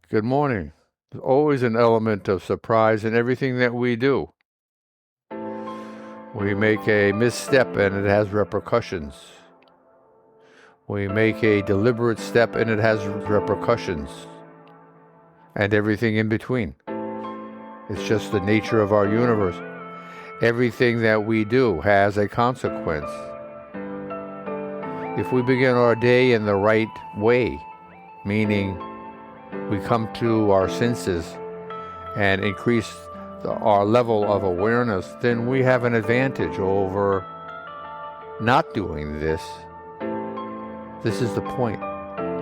Good morning. There's always an element of surprise in everything that we do. We make a misstep and it has repercussions. We make a deliberate step and it has repercussions. And everything in between. It's just the nature of our universe. Everything that we do has a consequence. If we begin our day in the right way, meaning we come to our senses and increase our level of awareness, then we have an advantage over not doing this. This is the point.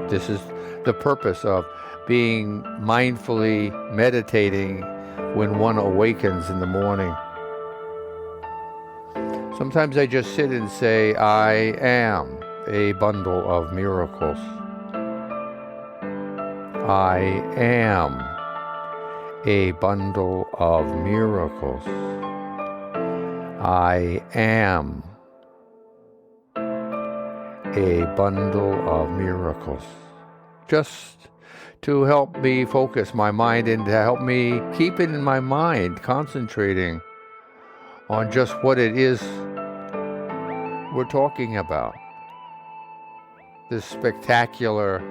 This is the purpose of being mindfully meditating when one awakens in the morning. Sometimes I just sit and say, I am a bundle of miracles. I am a bundle of miracles. I am a bundle of miracles. Just to help me focus my mind and to help me keep it in my mind, concentrating on just what it is we're talking about. This spectacular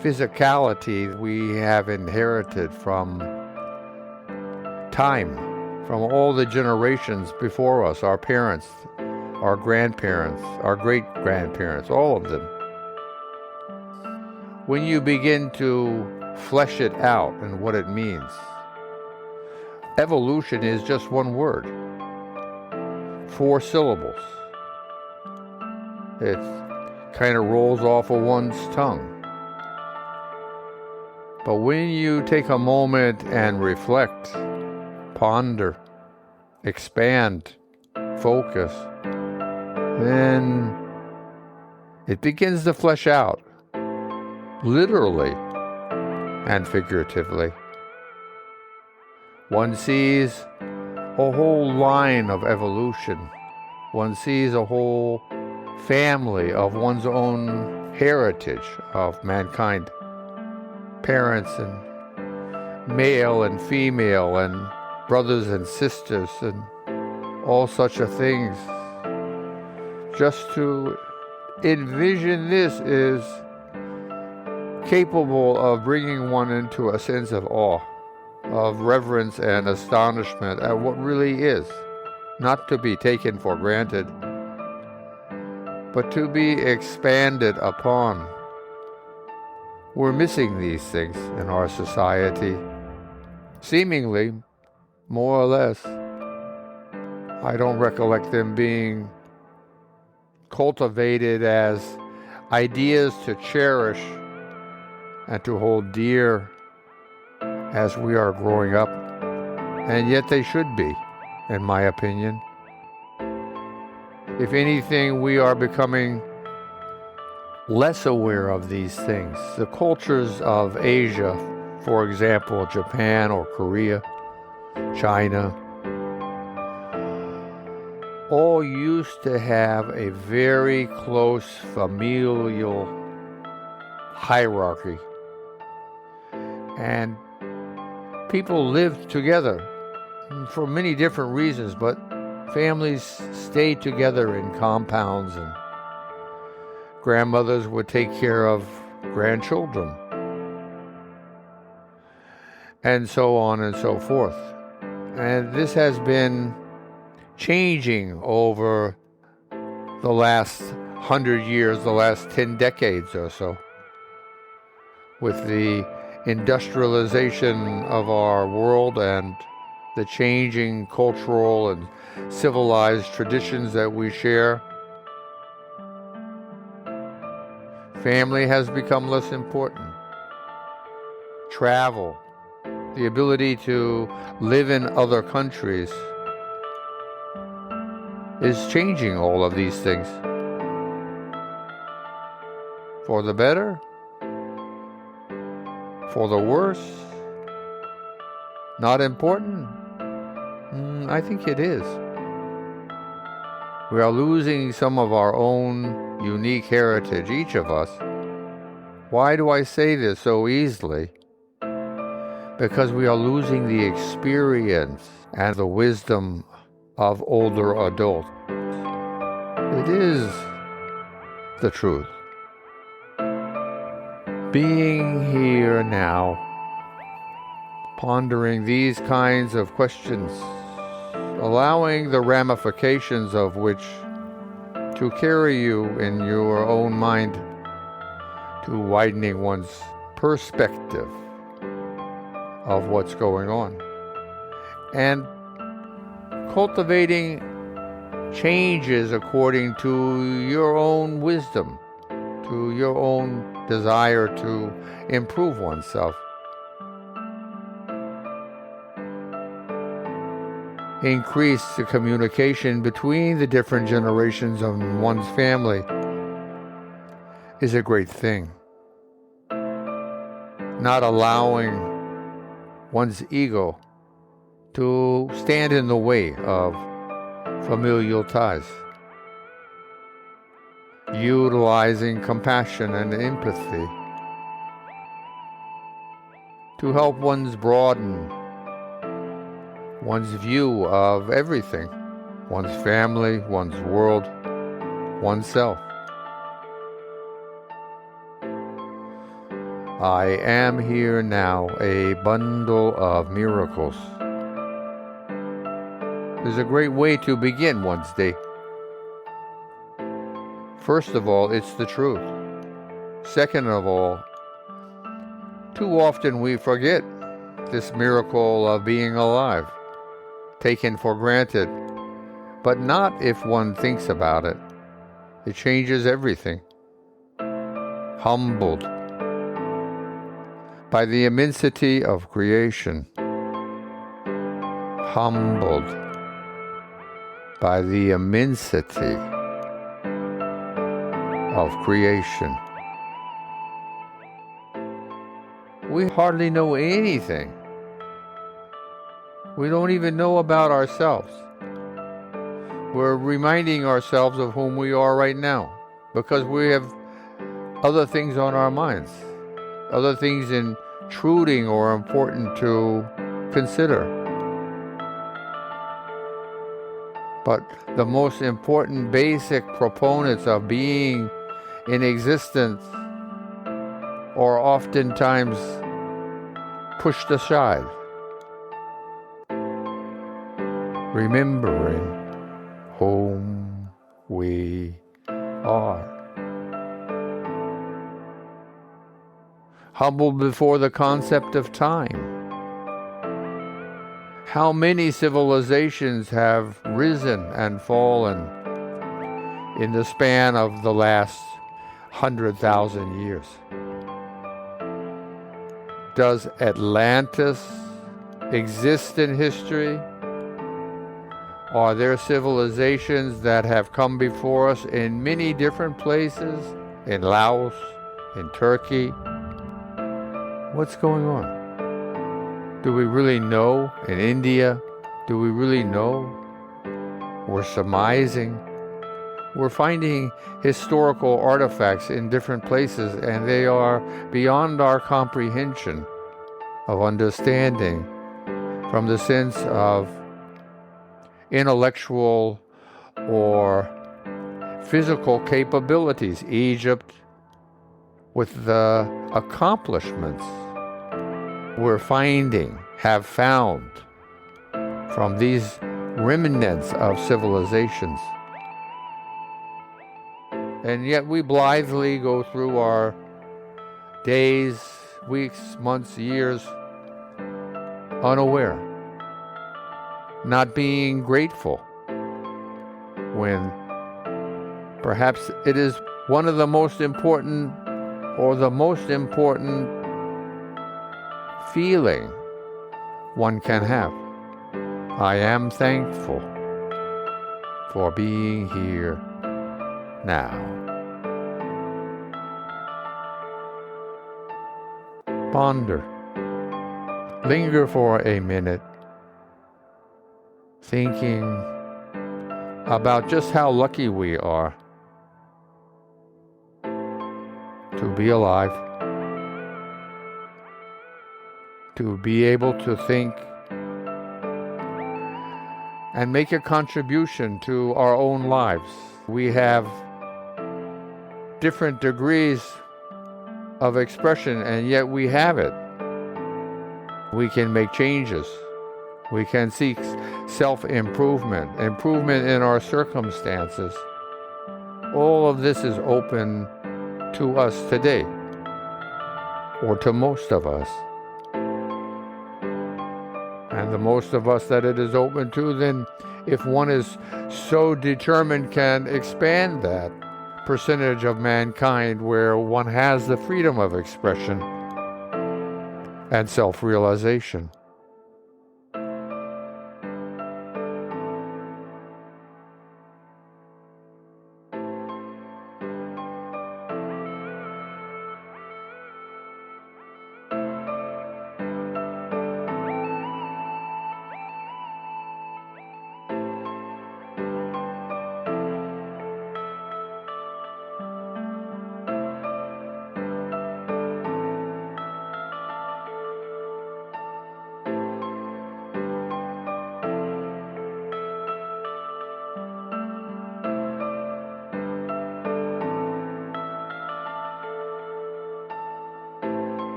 physicality we have inherited from time, from all the generations before us, our parents, our grandparents, our great-grandparents, all of them. When you begin to flesh it out and what it means, evolution is just one word, 4 syllables. It kind of rolls off of one's tongue. But when you take a moment and reflect, ponder, expand, focus, then it begins to flesh out, literally and figuratively. One sees a whole line of evolution. One sees a whole family of one's own heritage of mankind. Parents and male and female and brothers and sisters and all such a things. Just to envision this is capable of bringing one into a sense of awe, of reverence and astonishment at what really is, not to be taken for granted, but to be expanded upon. We're missing these things in our society, seemingly, more or less. I don't recollect them being cultivated as ideas to cherish and to hold dear as we are growing up, and yet they should be, in my opinion. If anything, we are becoming less aware of these things. The cultures of Asia, for example, Japan or Korea, China, all used to have a very close familial hierarchy. And people lived together for many different reasons, but families stayed together in compounds, and grandmothers would take care of grandchildren, and so on and so forth. And this has been changing over the last 100 years, the last 10 decades or so, with the industrialization of our world and the changing cultural and civilized traditions that we share. Family has become less important. Travel, the ability to live in other countries is changing all of these things. For the better? For the worse? Not important? I think it is. We are losing some of our own unique heritage, each of us, Why do I say this so easily? Because we are losing the experience and the wisdom of older adults. It is the truth. Being here now, pondering these kinds of questions, allowing the ramifications of which to carry you in your own mind to widening one's perspective of what's going on, and cultivating changes according to your own wisdom, to your own desire to improve oneself. Increase the communication between the different generations of one's family is a great thing. Not allowing one's ego to stand in the way of familial ties. Utilizing compassion and empathy to help one's broaden one's view of everything, one's family, one's world, oneself. I am here now, a bundle of miracles. Is a great way to begin one's day. First of all, it's the truth. Second of all, too often we forget this miracle of being alive, taken for granted, but not if one thinks about it. It changes everything. Humbled by the immensity of creation. Humbled by the immensity of creation. We hardly know anything. We don't even know about ourselves. We're reminding ourselves of whom we are right now because we have other things on our minds, other things intruding or important to consider. But the most important basic proponents of being in existence are oftentimes pushed aside. Remembering whom we are. Humbled before the concept of time. How many civilizations have risen and fallen in the span of the last 100,000 years? Does Atlantis exist in history? Are there civilizations that have come before us in many different places? In Laos, in Turkey? What's going on? Do we really know? In India? Do we really know? We're surmising. We're finding historical artifacts in different places, and they are beyond our comprehension of understanding from the sense of intellectual or physical capabilities. Egypt, with the accomplishments we're have found from these remnants of civilizations. And yet we blithely go through our days, weeks, months, years, unaware, not being grateful, when perhaps it is one of the most important or the most important feeling one can have. I am thankful for being here now. Ponder. Linger for a minute, thinking about just how lucky we are to be alive, to be able to think and make a contribution to our own lives. We have different degrees of expression, and yet we have it. We can make changes. We can seek self-improvement, improvement in our circumstances. All of this is open to us today, or to most of us. And the most of us that it is open to, then if one is so determined, can expand that percentage of mankind where one has the freedom of expression and self-realization.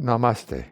Namaste.